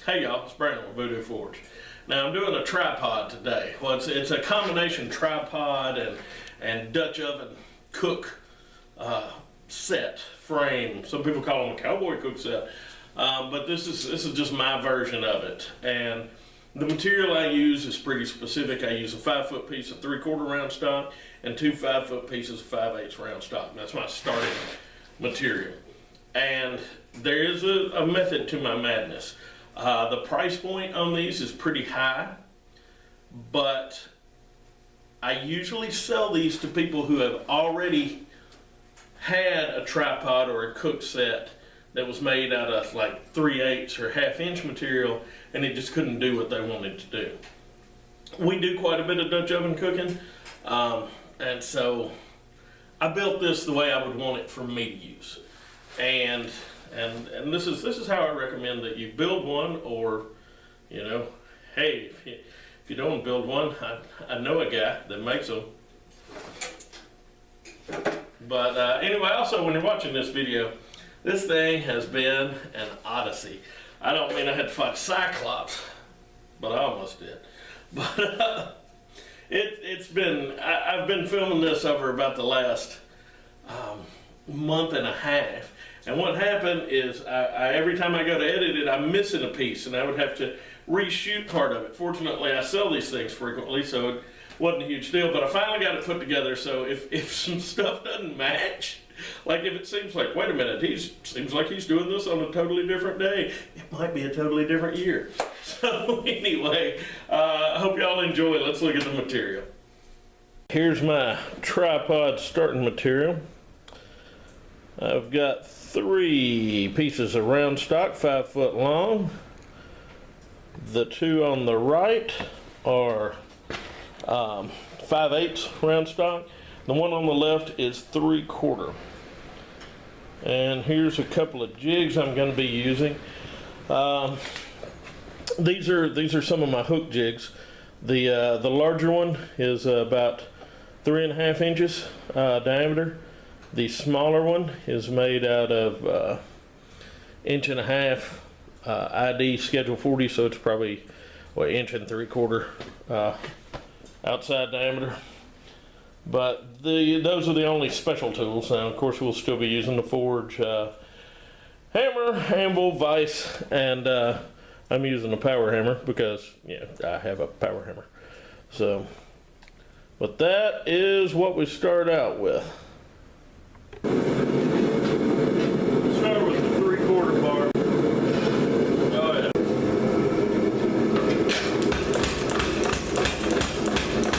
Hey y'all, it's Brandon with Voodoo Forge. Now I'm doing a tripod today. Well, it's a combination tripod and Dutch oven cook set frame. Some people call them a cowboy cook set, but this is just my version of it. And the material I use is pretty specific. I use a 5-foot piece of 3/4 round stock and two 5-foot pieces of 5/8 round stock. That's my starting material. And there is a method to my madness. The price point on these is pretty high, but I usually sell these to people who have already had a tripod or a cook set that was made out of like 3/8 or 1/2 inch material, and it just couldn't do what they wanted to do. We do quite a bit of Dutch oven cooking, and so I built this the way I would want it for me to use. And this is how I recommend that you build one, or, you know, hey, if you don't build one, I know a guy that makes them. But anyway, also when you're watching this video, this thing has been an odyssey. I don't mean I had to fight Cyclops, but I almost did. But I've been filming this over about the last month and a half. And what happened is every time I go to edit it, I'm missing a piece, and I would have to reshoot part of it. Fortunately, I sell these things frequently, so it wasn't a huge deal, but I finally got it put together. So if some stuff doesn't match, like if it seems like, wait a minute, seems like he's doing this on a totally different day, it might be a totally different year. So anyway, I hope y'all enjoy. Let's look at the material. Here's my tripod starting material. I've got 3 pieces of round stock, 5 foot long. The 2 on the right are 5/8 round stock. The one on the left is 3/4. And here's a couple of jigs I'm going to be using. These are some of my hook jigs. The larger one is about 3.5 inches diameter. The smaller one is made out of 1.5 inch ID Schedule 40, so it's probably 1 3/4 inch outside diameter. But those are the only special tools. Now, of course, we'll still be using the forge hammer, anvil, vise, and I'm using a power hammer because, yeah, I have a power hammer. So, but that is what we start out with. Start with the 3/4 bar. Oh yeah.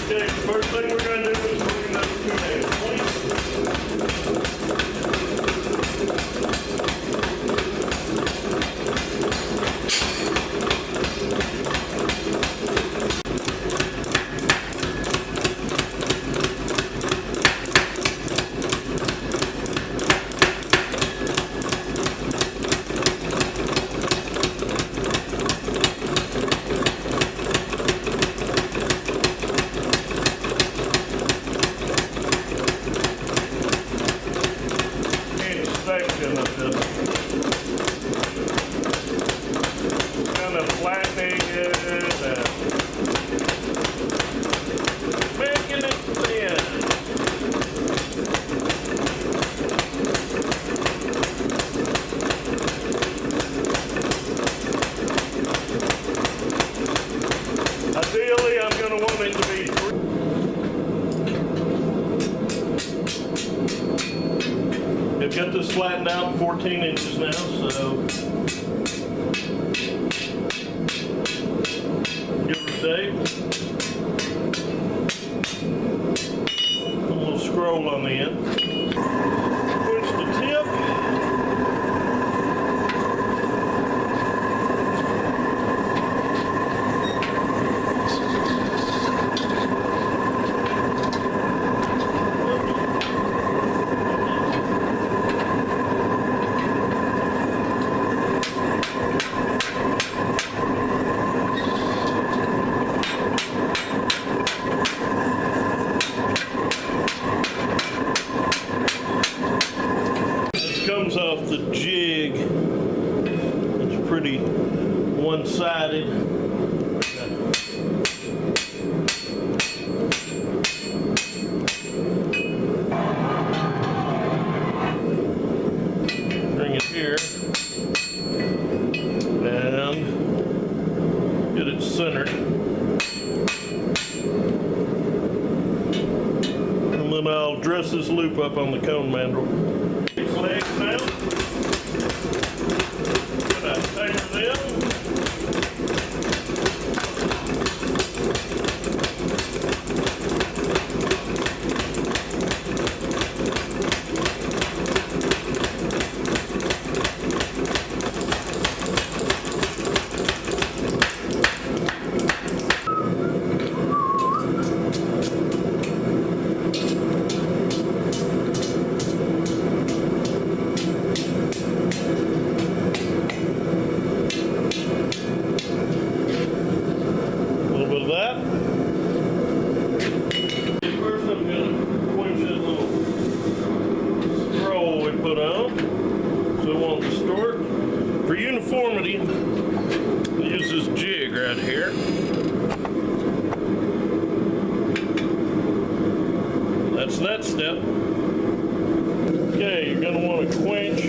Okay, first thing we're going to do is we're going to do 2 nails. Kind of flattening it and making it thin. Ideally, I'm going to want it to be I've got this flattened out 14 inches now, so give or take. A little scroll on the end. Push the tip. one-sided. Bring it here and get it centered. And then I'll dress this loop up on the cone mandrel. These legs now. Gonna tighten them. For uniformity, I use this jig right here. That's that step. Okay, you're going to want to quench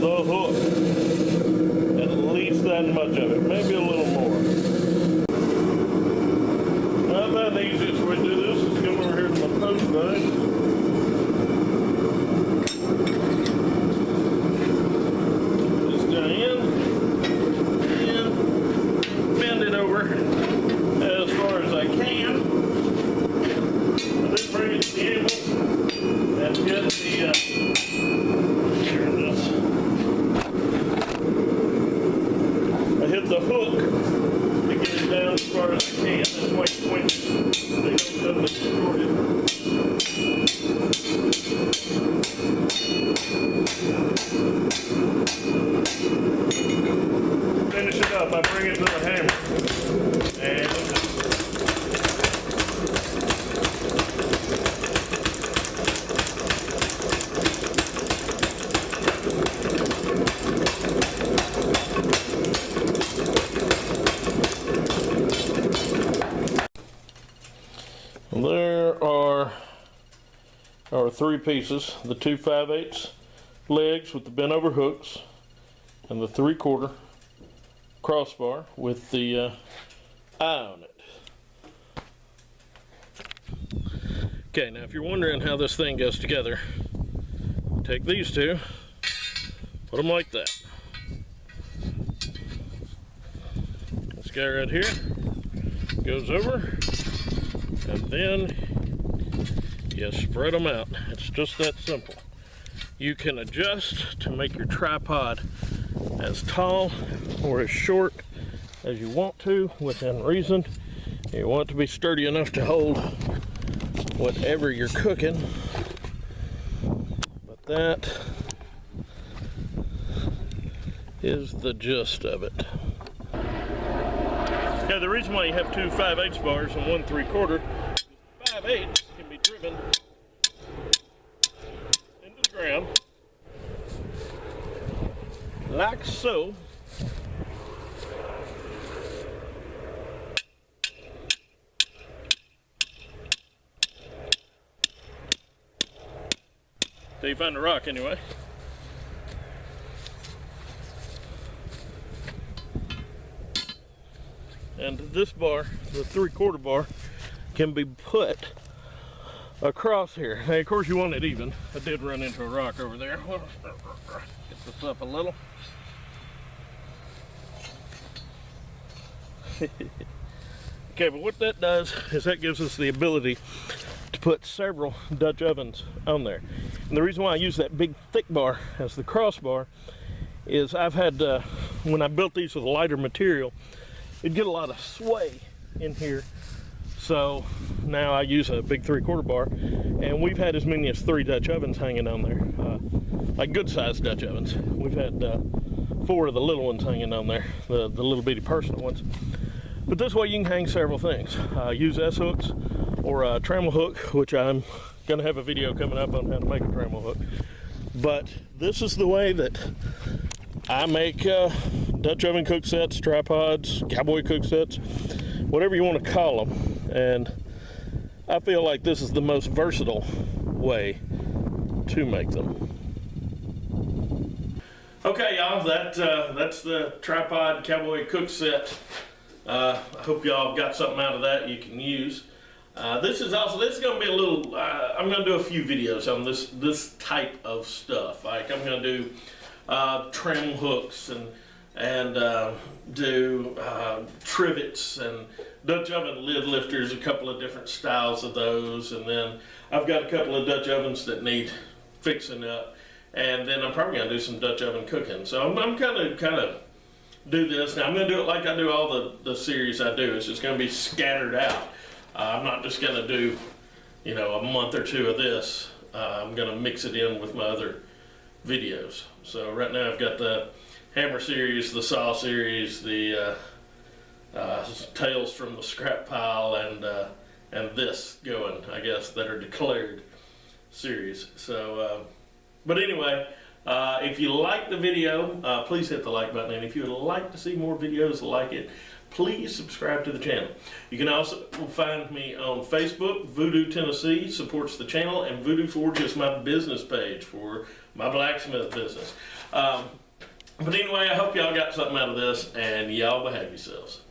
the hook. At least that much of it, maybe a little more. Not about the easiest way to do this is come over here to my post vise. As far as I can, and then bring it to the angle and get the here it is. I hit the hook to get it down as far as I can. That's why you quench it. They don't suddenly distort it. Finish it up. I bring it to the hammer. And there are our three pieces, the 2 5/8 legs with the bent over hooks and the 3/4 crossbar with the eye on it. Okay, now if you're wondering how this thing goes together, take these two, put them like that. This guy right here goes over, and then you spread them out. It's just that simple. You can adjust to make your tripod as tall or as short as you want to within reason. You want it to be sturdy enough to hold whatever you're cooking, but that is the gist of it. Yeah, the reason why you have 2 5/8 bars and 1 3/4 is 5/8 can be driven into the ground like so. Till you find a rock anyway. And this bar, the 3/4 bar, can be put across here. Now, of course, you want it even. I did run into a rock over there. Get this up a little. Okay, but what that does is that gives us the ability to put several Dutch ovens on there. And the reason why I use that big thick bar as the crossbar is I've had, when I built these with a lighter material, it'd get a lot of sway in here. So now I use a big 3/4 bar, and we've had as many as 3 Dutch ovens hanging on there, like good sized Dutch ovens. We've had 4 of the little ones hanging on there, the little bitty personal ones. But this way you can hang several things. Use S-hooks or a trammel hook, which I'm gonna have a video coming up on how to make a trammel hook. But this is the way that I make Dutch oven cook sets, tripods, cowboy cook sets, whatever you want to call them. And I feel like this is the most versatile way to make them. Okay, y'all, that's the tripod cowboy cook set. I hope y'all got something out of that you can use. This is going to be a little, I'm going to do a few videos on this type of stuff. Like I'm going to do trim hooks and do trivets and Dutch oven lid lifters, a couple of different styles of those. And then I've got a couple of Dutch ovens that need fixing up. And then I'm probably going to do some Dutch oven cooking. So I'm kind of do this. Now I'm going to do it like I do all the series I do. It's just going to be scattered out. I'm not just going to do, you know, a month or two of this. I'm going to mix it in with my other videos. So right now I've got the hammer series, the saw series, the tales from the scrap pile, and this going, I guess, that are declared series. So, but anyway, if you like the video, please hit the like button, and if you would like to see more videos like it, please subscribe to the channel. You can also find me on Facebook. Voodoo Tennessee supports the channel, and Voodoo Forge is my business page for my blacksmith business. But anyway, I hope y'all got something out of this, and y'all behave yourselves.